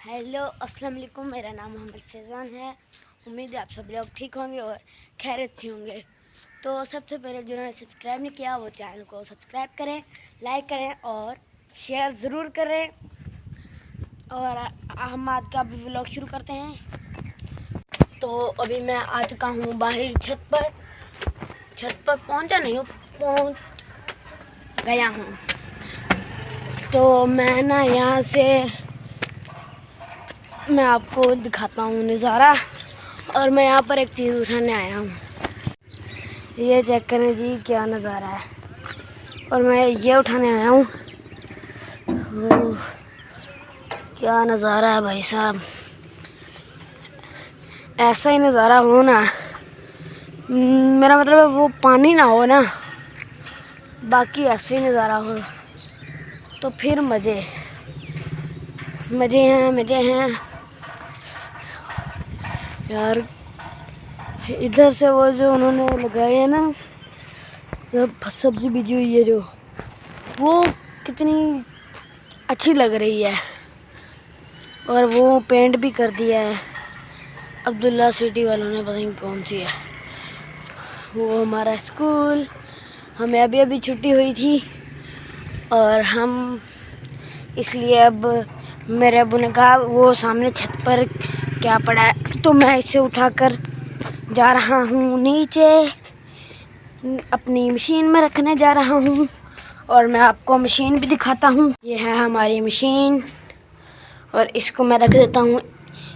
Hello अस्सलाम वालेकुम। मेरा नाम मोहम्मद फैज़ान है। उम्मीद है आप सब लोग ठीक होंगे और खैरियत से होंगे। तो सबसे पहले जिन्होंने सब्सक्राइब नहीं किया वो चैनल को सब्सक्राइब करें, लाइक करें और शेयर ज़रूर करें। और हम आज का भी व्लॉग शुरू करते हैं। तो अभी मैं आ चुका हूँ बाहर छत पर पहुँचा नहीं हूँ, पहुँच गया हूँ। तो मैं ना यहाँ से मैं आपको दिखाता हूँ नज़ारा। और मैं यहाँ पर एक चीज़ उठाने आया हूँ, ये चेक करें जी क्या नज़ारा है। और मैं ये उठाने आया हूँ, क्या नज़ारा है भाई साहब। ऐसा ही नज़ारा हो ना, मेरा मतलब है वो पानी ना हो ना, बाकी ऐसे ही नज़ारा हो तो फिर मज़े हैं यार। इधर से वो जो उन्होंने लगाए हैं ना सब सब्जी बीजी हुई है जो, वो कितनी अच्छी लग रही है। और वो पेंट भी कर दिया है अब्दुल्ला सिटी वालों ने, पता नहीं कौन सी है वो। हमारा स्कूल, हमें अभी छुट्टी हुई थी और हम इसलिए अब मेरे अब्बू ने कहा वो सामने छत पर क्या पड़ा है, तो मैं इसे उठाकर जा रहा हूँ नीचे, अपनी मशीन में रखने जा रहा हूँ। और मैं आपको मशीन भी दिखाता हूँ। ये है हमारी मशीन और इसको मैं रख देता हूँ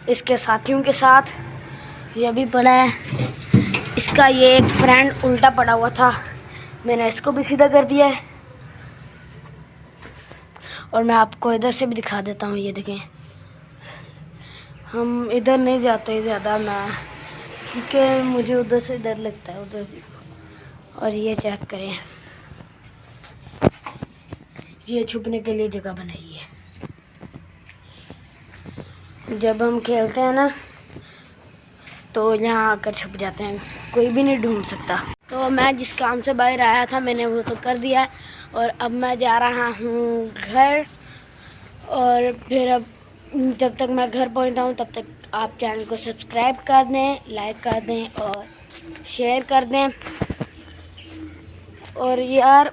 इसके साथियों के साथ। ये भी पड़ा है, इसका ये एक फ्रेंड उल्टा पड़ा हुआ था, मैंने इसको भी सीधा कर दिया है। और मैं आपको इधर से भी दिखा देता हूँ, ये देखें। हम इधर नहीं जाते ज़्यादा मैं, क्योंकि मुझे उधर से डर लगता है, उधर से। और ये चेक करें, ये छुपने के लिए जगह बनाई है। जब हम खेलते हैं ना तो यहाँ आकर छुप जाते हैं, कोई भी नहीं ढूंढ सकता। तो मैं जिस काम से बाहर आया था मैंने वो तो कर दिया है। और अब मैं जा रहा हूँ घर। और फिर अब जब तक मैं घर पहुँचता हूँ तब तक आप चैनल को सब्सक्राइब कर दें, लाइक कर दें और शेयर कर दें। और यार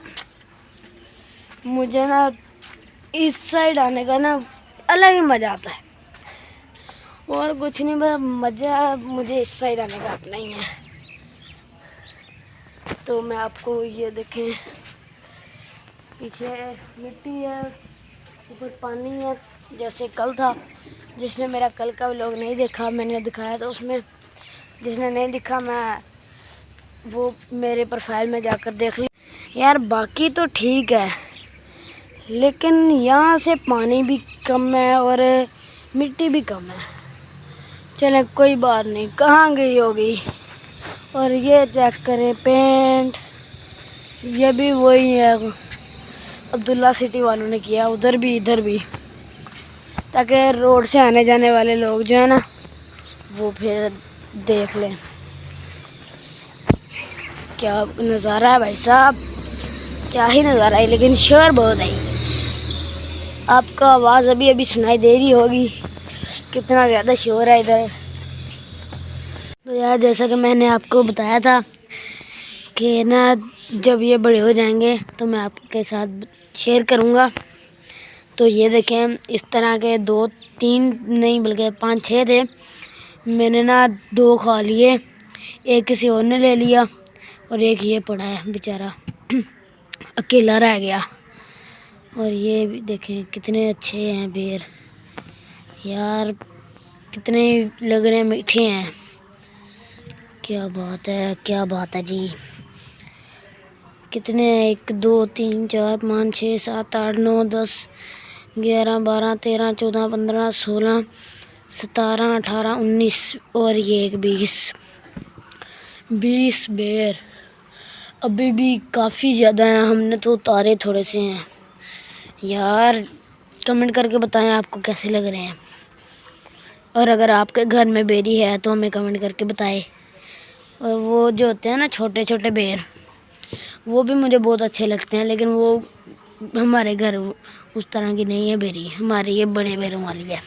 मुझे ना इस साइड आने का ना अलग ही मज़ा आता है, और कुछ नहीं, बस मज़ा मुझे इस साइड आने का अपना ही है। तो मैं आपको ये देखें, पीछे मिट्टी है, ऊपर पानी है, जैसे कल था। जिसने मेरा कल का व्लॉग नहीं देखा, मैंने दिखाया था उसमें, जिसने नहीं देखा मैं वो मेरे प्रोफाइल में जाकर देख ली यार। बाकी तो ठीक है, लेकिन यहाँ से पानी भी कम है और मिट्टी भी कम है। चलें कोई बात नहीं, कहाँ गई होगी। और ये चेक करें पेंट, ये भी वही है अब्दुल्ला सिटी वालों ने किया, उधर भी इधर भी, ताकि रोड से आने जाने वाले लोग जो है ना वो फिर देख लें। क्या नज़ारा है भाई साहब, क्या ही नज़ारा है। लेकिन शोर बहुत है, आपको आवाज़ अभी सुनाई दे रही होगी, कितना ज़्यादा शोर है इधर। तो यार जैसा कि मैंने आपको बताया था कि ना जब ये बड़े हो जाएंगे तो मैं आपके साथ शेयर करूँगा। तो ये देखें, इस तरह के 2-3 नहीं बल्कि 5-6 थे। मैंने ना 2 खा लिए, एक किसी और ने ले लिया और एक ये पड़ा है बेचारा अकेला रह गया। और ये भी देखें कितने अच्छे हैं बेर यार, कितने लग रहे हैं, मीठे हैं। क्या बात है, क्या बात है जी। कितने 1 2 3 4 5 6 7 8 9 10 11 12 13 14 15 16 17 18 19 और ये एक 20 बेर अभी भी काफ़ी ज़्यादा हैं। हमने तो उतारे थोड़े से हैं यार। कमेंट करके बताएं आपको कैसे लग रहे हैं, और अगर आपके घर में बेरी है तो हमें कमेंट करके बताएं। और वो जो होते हैं ना छोटे छोटे बेर, वो भी मुझे बहुत अच्छे लगते हैं, लेकिन वो हमारे घर उस तरह की नहीं है बेरी, हमारी ये बड़े बेरों वाली है।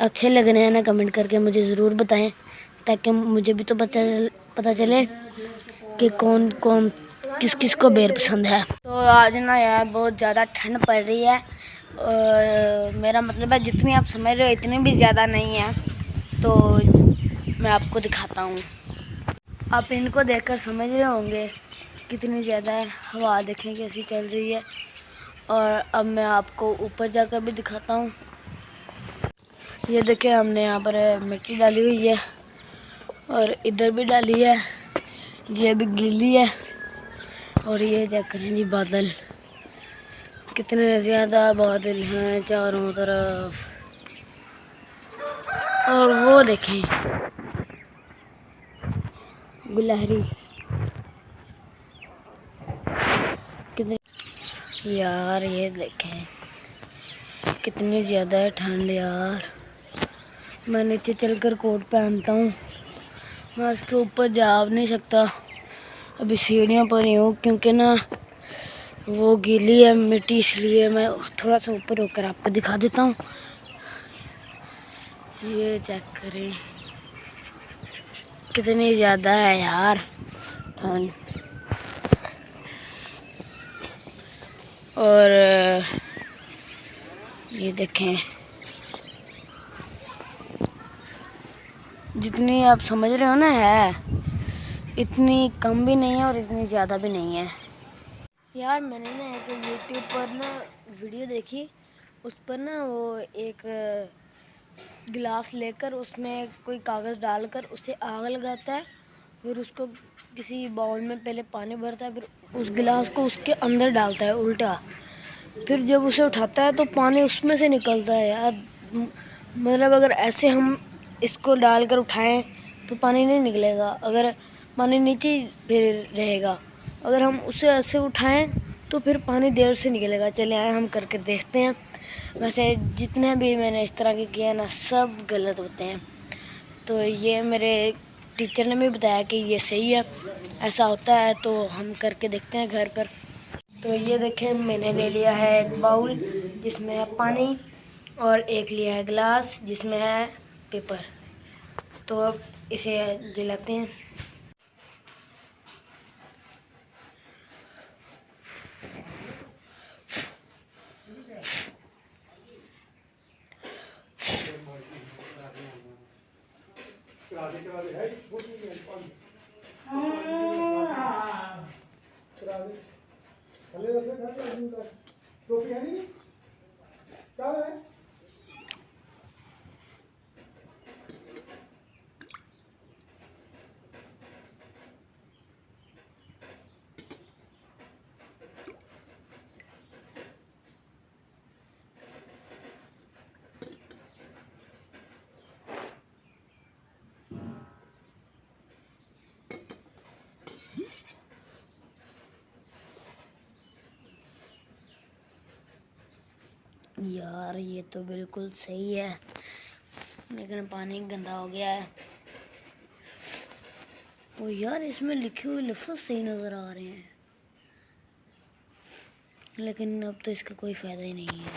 अच्छे लग रहे हैं ना कमेंट करके मुझे ज़रूर बताएं, ताकि मुझे भी तो पता चले कि कौन कौन किस किस को बेर पसंद है। तो आज ना यार बहुत ज़्यादा ठंड पड़ रही है और मेरा मतलब है जितनी आप समझ रहे हो इतनी भी ज़्यादा नहीं है। तो मैं आपको दिखाता हूँ, आप इनको देखकर समझ रहे होंगे कितनी ज़्यादा है। हवा देखें कैसी चल रही है। और अब मैं आपको ऊपर जाकर भी दिखाता हूँ। ये देखें हमने यहाँ पर मिट्टी डाली हुई है और इधर भी डाली है, ये अभी गीली है। और ये चेक करें जी बादल, कितने ज़्यादा बादल हैं चारों तरफ। और वो देखें गुलहरी कितनी, यार ये देखें कितनी ज़्यादा है ठंड यार। मैं नीचे चलकर कोट पहनता हूँ, मैं उसके ऊपर जा नहीं सकता, अभी सीढ़ियों पर ही हूँ क्योंकि ना वो गीली है मिट्टी, इसलिए मैं थोड़ा सा ऊपर होकर आपको दिखा देता हूँ। ये चेक करें कितनी ज़्यादा है यार ठंड। और ये देखें जितनी आप समझ रहे हो ना है, इतनी कम भी नहीं है और इतनी ज़्यादा भी नहीं है। यार मैंने ना एक यूट्यूब पर ना वीडियो देखी, उस पर ना वो एक गिलास लेकर उसमें कोई कागज़ डालकर उसे आग लगाता है, फिर उसको किसी बाउल में पहले पानी भरता है, फिर उस गिलास को उसके अंदर डालता है उल्टा, फिर जब उसे उठाता है तो पानी उसमें से निकलता है यार। मतलब अगर ऐसे हम इसको डालकर उठाएं तो पानी नहीं निकलेगा, अगर पानी नीचे फिर रहेगा। अगर हम उसे ऐसे उठाएं तो फिर पानी देर से निकलेगा। चले आए हम करके देखते हैं। वैसे जितने भी मैंने इस तरह के किए ना सब गलत होते हैं। तो ये मेरे टीचर ने भी बताया कि ये सही है, ऐसा होता है, तो हम करके देखते हैं घर पर। तो ये देखें मैंने ले लिया है एक बाउल जिसमें है पानी और एक लिया है गिलास जिसमें है पेपर। तो अब इसे जलाते हैं। यार ये तो बिल्कुल सही है, लेकिन पानी गंदा हो गया है। ओ यार इसमें लिखे हुए लफ्ज़ सही नज़र आ रहे हैं, लेकिन अब तो इसका कोई फ़ायदा ही नहीं है।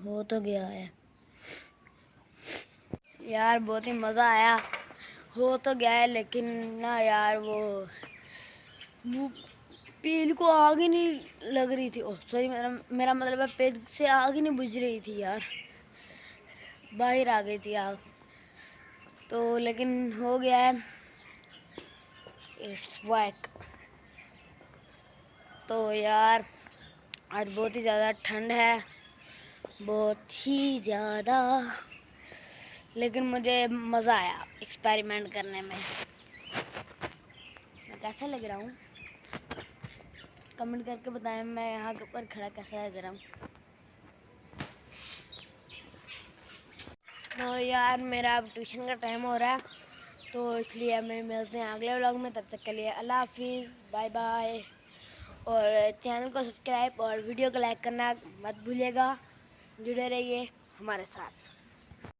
हो तो गया है यार, बहुत ही मज़ा आया। हो तो गया है लेकिन ना यार वो पेज को आग ही नहीं लग रही थी। ओह सॉरी, मेरा मतलब है पेज से आग ही नहीं बुझ रही थी यार, बाहर आ गई थी आग। तो लेकिन हो गया है, इट्स वर्क। तो यार आज बहुत ही ज़्यादा ठंड है, बहुत ही ज़्यादा, लेकिन मुझे मज़ा आया एक्सपेरिमेंट करने में। मैं कैसा लग रहा हूँ कमेंट करके बताएं, मैं यहाँ पर खड़ा कैसा लग रहा हूँ। तो यार मेरा अब ट्यूशन का टाइम हो रहा है, तो इसलिए मैं मिलते हैं अगले व्लॉग में। तब तक के लिए अल्लाह हाफिज़, बाय बाय। और चैनल को सब्सक्राइब और वीडियो को लाइक करना मत भूलिएगा। जुड़े रहिए हमारे साथ।